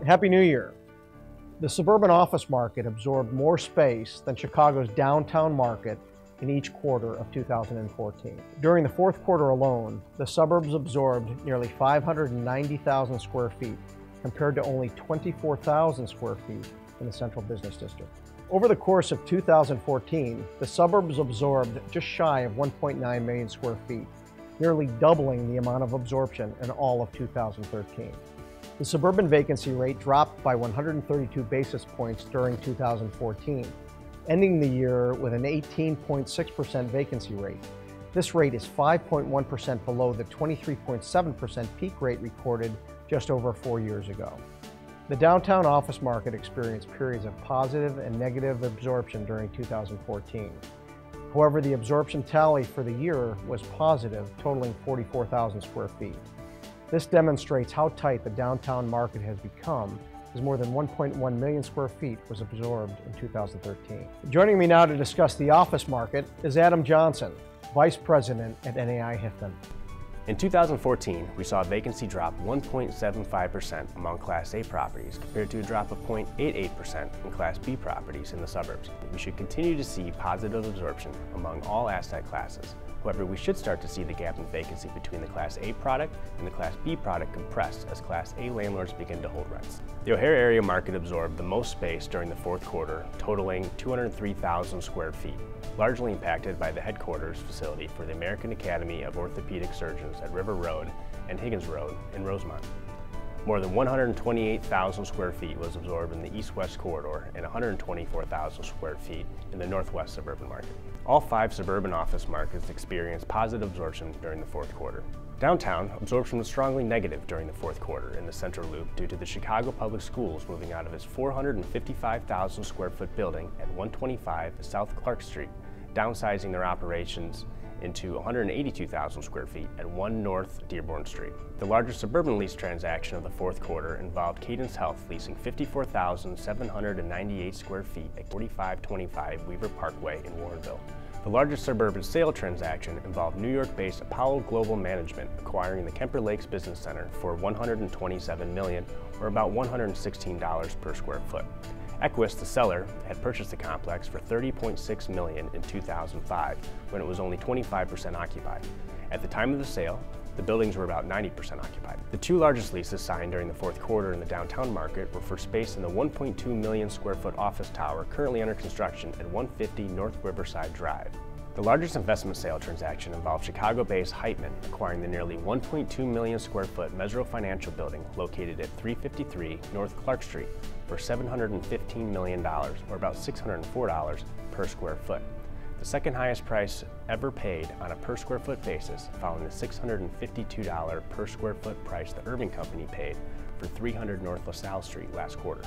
Happy New Year. The suburban office market absorbed more space than Chicago's downtown market in each quarter of 2014. During the fourth quarter alone, the suburbs absorbed nearly 590,000 square feet compared to only 24,000 square feet in the central business district. Over the course of 2014, the suburbs absorbed just shy of 1.9 million square feet, nearly doubling the amount of absorption in all of 2013. The suburban vacancy rate dropped by 132 basis points during 2014, ending the year with an 18.6% vacancy rate. This rate is 5.1% below the 23.7% peak rate recorded just over 4 years ago. The downtown office market experienced periods of positive and negative absorption during 2014. However, the absorption tally for the year was positive, totaling 44,000 square feet. This demonstrates how tight the downtown market has become, as more than 1.1 million square feet was absorbed in 2013. Joining me now to discuss the office market is Adam Johnson, Vice President at NAI Hiffman. In 2014, we saw vacancy drop 1.75% among Class A properties compared to a drop of 0.88% in Class B properties in the suburbs. We should continue to see positive absorption among all asset classes. However, we should start to see the gap in vacancy between the Class A product and the Class B product compress as Class A landlords begin to hold rents. The O'Hare area market absorbed the most space during the fourth quarter, totaling 203,000 square feet, largely impacted by the headquarters facility for the American Academy of Orthopedic Surgeons at River Road and Higgins Road in Rosemont. More than 128,000 square feet was absorbed in the east-west corridor and 124,000 square feet in the northwest suburban market. All 5 suburban office markets experienced positive absorption during the fourth quarter. Downtown, absorption was strongly negative during the fourth quarter in the Central Loop due to the Chicago Public Schools moving out of its 455,000 square foot building at 125 South Clark Street, downsizing their operations into 182,000 square feet at 1 North Dearborn Street. The largest suburban lease transaction of the fourth quarter involved Cadence Health leasing 54,798 square feet at 4525 Weaver Parkway in Warrenville. The largest suburban sale transaction involved New York-based Apollo Global Management acquiring the Kemper Lakes Business Center for $127 million, or about $116 per square foot. Equus, the seller, had purchased the complex for $30.6 million in 2005, when it was only 25% occupied. At the time of the sale, the buildings were about 90% occupied. The 2 largest leases signed during the fourth quarter in the downtown market were for space in the 1.2 million square foot office tower currently under construction at 150 North Riverside Drive. The largest investment sale transaction involved Chicago-based Hiffman acquiring the nearly 1.2 million square foot Mesro Financial building located at 353 North Clark Street for $715 million, or about $604 per square foot. The second highest price ever paid on a per square foot basis, following the $652 per square foot price the Irving Company paid for 300 North LaSalle Street last quarter.